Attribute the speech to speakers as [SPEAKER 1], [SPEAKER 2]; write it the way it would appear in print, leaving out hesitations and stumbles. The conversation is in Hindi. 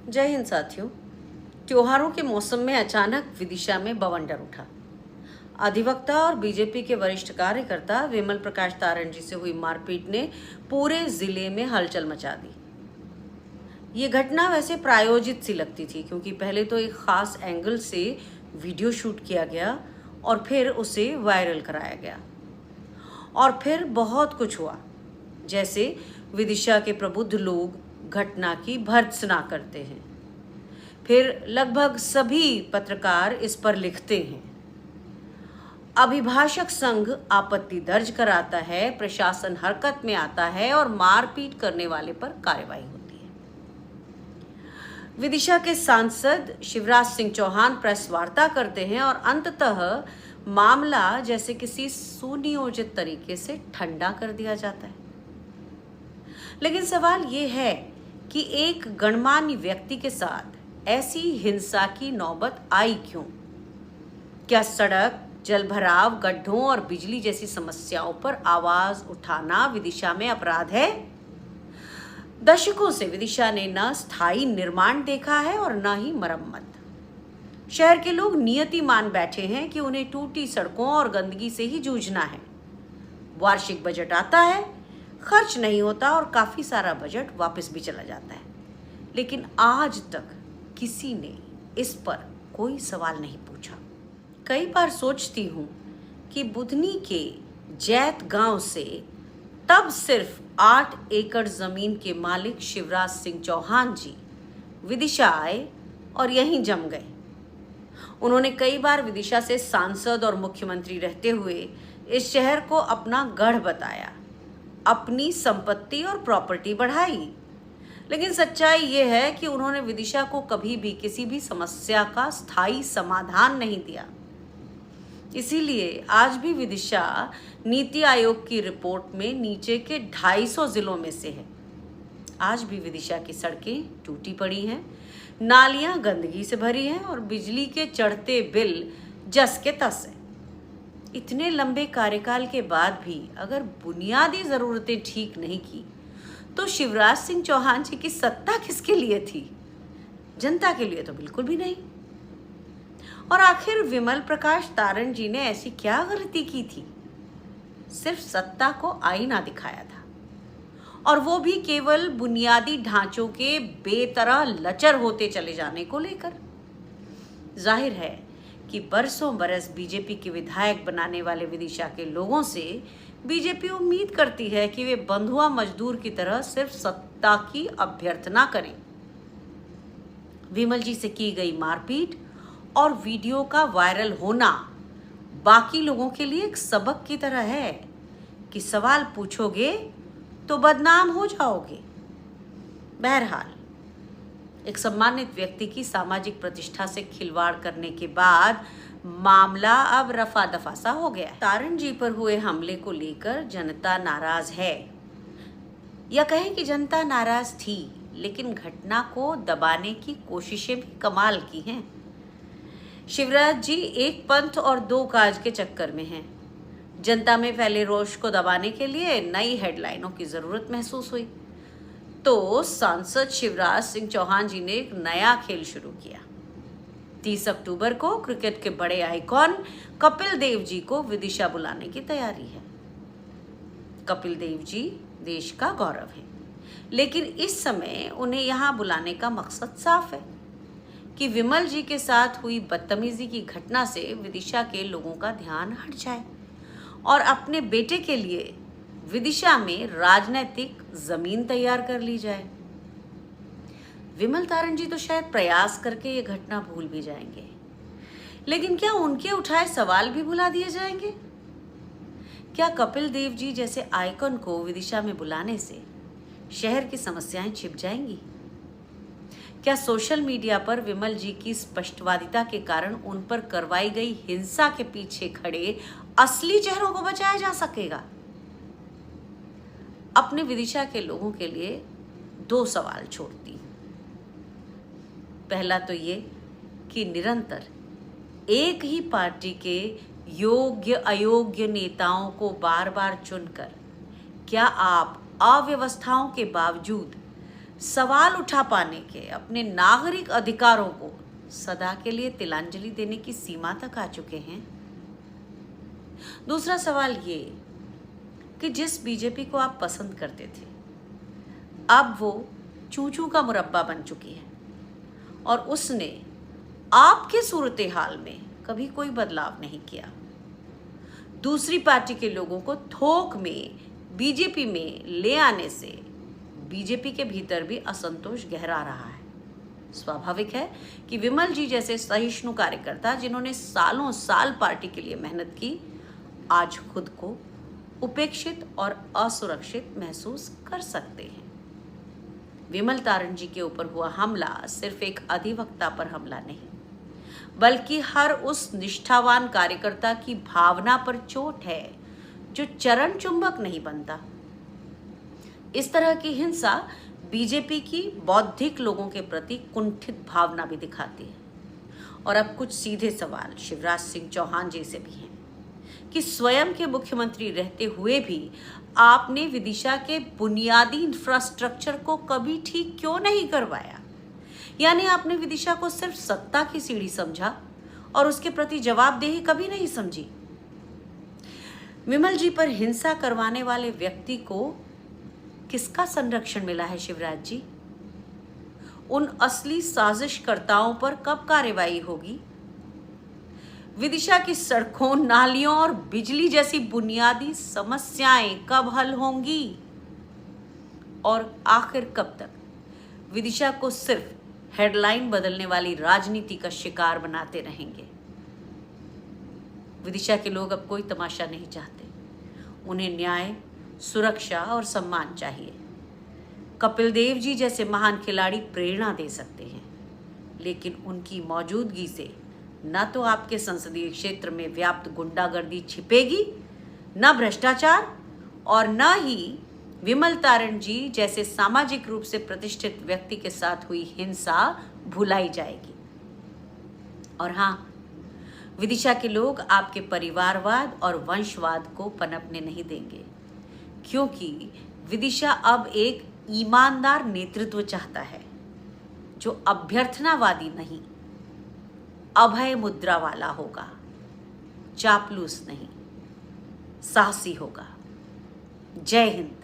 [SPEAKER 1] जय हिंद साथियों। त्योहारों के मौसम में अचानक विदिशा में बवंडर उठा। अधिवक्ता और बीजेपी के वरिष्ठ कार्यकर्ता विमल प्रकाश तारण से हुई मारपीट ने पूरे जिले में हलचल मचा दी। ये घटना वैसे प्रायोजित सी लगती थी, क्योंकि पहले तो एक खास एंगल से वीडियो शूट किया गया और फिर उसे वायरल कराया गया, और फिर बहुत कुछ हुआ। जैसे विदिशा के प्रबुद्ध लोग घटना की भर्त्सना करते हैं, फिर लगभग सभी पत्रकार इस पर लिखते हैं, अभिभाषक संघ आपत्ति दर्ज कराता है, प्रशासन हरकत में आता है और मारपीट करने वाले पर कार्रवाई होती है। विदिशा के सांसद शिवराज सिंह चौहान प्रेस वार्ता करते हैं और अंततः मामला जैसे किसी सुनियोजित तरीके से ठंडा कर दिया जाता है। लेकिन सवाल ये है कि एक गणमान्य व्यक्ति के साथ ऐसी हिंसा की नौबत आई क्यों? क्या सड़क, जलभराव, गड्ढों और बिजली जैसी समस्याओं पर आवाज उठाना विदिशा में अपराध है? दशकों से विदिशा ने न स्थायी निर्माण देखा है और न ही मरम्मत। शहर के लोग नियति मान बैठे हैं कि उन्हें टूटी सड़कों और गंदगी से ही जूझना है। वार्षिक बजट आता है, खर्च नहीं होता और काफी सारा बजट वापस भी चला जाता है, लेकिन आज तक किसी ने इस पर कोई सवाल नहीं पूछा। कई बार सोचती हूँ कि बुधनी के जैत गांव से तब सिर्फ 8 एकड़ जमीन के मालिक शिवराज सिंह चौहान जी विदिशा आए और यहीं जम गए। उन्होंने कई बार विदिशा से सांसद और मुख्यमंत्री रहते हुए इस शहर को अपना गढ़ बताया, अपनी संपत्ति और प्रॉपर्टी बढ़ाई। लेकिन सच्चाई ये है कि उन्होंने विदिशा को कभी भी किसी भी समस्या का स्थायी समाधान नहीं दिया। इसीलिए आज भी विदिशा नीति आयोग की रिपोर्ट में नीचे के 250 जिलों में से है। आज भी विदिशा की सड़कें टूटी पड़ी हैं, नालियां गंदगी से भरी हैं और बिजली के चढ़ते बिल जस के तस हैं। इतने लंबे कार्यकाल के बाद भी अगर बुनियादी जरूरतें ठीक नहीं की, तो शिवराज सिंह चौहान जी की सत्ता किसके लिए थी? जनता के लिए तो बिल्कुल भी नहीं। और आखिर विमल प्रकाश तारण जी ने ऐसी क्या गलती की थी? सिर्फ सत्ता को आईना दिखाया था, और वो भी केवल बुनियादी ढांचों के बेतरह लचर होते चले जाने को लेकर। जाहिर है कि बरसों बरस बीजेपी के विधायक बनाने वाले विदिशा के लोगों से बीजेपी उम्मीद करती है कि वे बंधुआ मजदूर की तरह सिर्फ सत्ता की अभ्यर्थना करें। विमल जी से की गई मारपीट और वीडियो का वायरल होना बाकी लोगों के लिए एक सबक की तरह है कि सवाल पूछोगे तो बदनाम हो जाओगे। बहरहाल, एक सम्मानित व्यक्ति की सामाजिक प्रतिष्ठा से खिलवाड़ करने के बाद मामला अब रफा दफा सा हो गया। तारण जी पर हुए हमले को लेकर जनता नाराज है, या कहें कि जनता नाराज थी, लेकिन घटना को दबाने की कोशिशें भी कमाल की हैं। शिवराज जी एक पंथ और दो काज के चक्कर में हैं। जनता में फैले रोष को दबाने के लिए नई हेडलाइनों की जरूरत महसूस हुई, तो सांसद शिवराज सिंह चौहान जी ने एक नया खेल शुरू किया। 30 अक्टूबर को क्रिकेट के बड़े आइकॉन कपिल देव जी को विदिशा बुलाने की तैयारी है। कपिल देव जी देश का गौरव है, लेकिन इस समय उन्हें यहां बुलाने का मकसद साफ है कि विमल जी के साथ हुई बदतमीजी की घटना से विदिशा के लोगों का ध्यान हट जाए और अपने बेटे के लिए विदिशा में राजनीतिक जमीन तैयार कर ली जाए। विमल तारण जी तो शायद प्रयास करके ये घटना भूल भी जाएंगे, लेकिन क्या उनके उठाए सवाल भी भुला दिए जाएंगे? क्या कपिल देव जी जैसे आइकन को विदिशा में बुलाने से शहर की समस्याएं छिप जाएंगी? क्या सोशल मीडिया पर विमल जी की स्पष्टवादिता के कारण उन पर करवाई गई हिंसा के पीछे खड़े असली चेहरों को बचाया जा सकेगा? अपने विदिशा के लोगों के लिए 2 सवाल छोड़ती हूं। पहला तो ये कि निरंतर एक ही पार्टी के योग्य अयोग्य नेताओं को बार बार चुनकर क्या आप अव्यवस्थाओं के बावजूद सवाल उठा पाने के अपने नागरिक अधिकारों को सदा के लिए तिलांजलि देने की सीमा तक आ चुके हैं। दूसरा सवाल ये कि जिस बीजेपी को आप पसंद करते थे, अब वो चूचू का मुरब्बा बन चुकी है और उसने आपके सूरत हाल में कभी कोई बदलाव नहीं किया। दूसरी पार्टी के लोगों को थोक में बीजेपी में ले आने से बीजेपी के भीतर भी असंतोष गहरा रहा है। स्वाभाविक है कि विमल जी जैसे सहिष्णु कार्यकर्ता जिन्होंने सालों साल पार्टी के लिए मेहनत की, आज खुद को उपेक्षित और असुरक्षित महसूस कर सकते हैं। विमल तारण जी के ऊपर हुआ हमला सिर्फ एक अधिवक्ता पर हमला नहीं, बल्कि हर उस निष्ठावान कार्यकर्ता की भावना पर चोट है जो चरण चुंबक नहीं बनता। इस तरह की हिंसा बीजेपी की बौद्धिक लोगों के प्रति कुंठित भावना भी दिखाती है। और अब कुछ सीधे सवाल शिवराज सिंह चौहान जी से भी हैं कि स्वयं के मुख्यमंत्री रहते हुए भी आपने विदिशा के बुनियादी इंफ्रास्ट्रक्चर को कभी ठीक क्यों नहीं करवाया? यानी आपने विदिशा को सिर्फ सत्ता की सीढ़ी समझा और उसके प्रति जवाबदेही कभी नहीं समझी। विमल जी पर हिंसा करवाने वाले व्यक्ति को किसका संरक्षण मिला है शिवराज जी? उन असली साजिशकर्ताओं पर कब कार्रवाई होगी? विदिशा की सड़कों, नालियों और बिजली जैसी बुनियादी समस्याएं कब हल होंगी? और आखिर कब तक विदिशा को सिर्फ हेडलाइन बदलने वाली राजनीति का शिकार बनाते रहेंगे? विदिशा के लोग अब कोई तमाशा नहीं चाहते। उन्हें न्याय, सुरक्षा और सम्मान चाहिए। कपिल देव जी जैसे महान खिलाड़ी प्रेरणा दे सकते हैं, लेकिन उनकी मौजूदगी से न तो आपके संसदीय क्षेत्र में व्याप्त गुंडागर्दी छिपेगी, न भ्रष्टाचार, और न ही विमल तारण जी जैसे सामाजिक रूप से प्रतिष्ठित व्यक्ति के साथ हुई हिंसा भुलाई जाएगी। और हाँ, विदिशा के लोग आपके परिवारवाद और वंशवाद को पनपने नहीं देंगे, क्योंकि विदिशा अब एक ईमानदार नेतृत्व चाहता है जो अभ्यर्थनावादी नहीं, अभय मुद्रा वाला होगा, चापलूस नहीं, साहसी होगा। जय हिंद।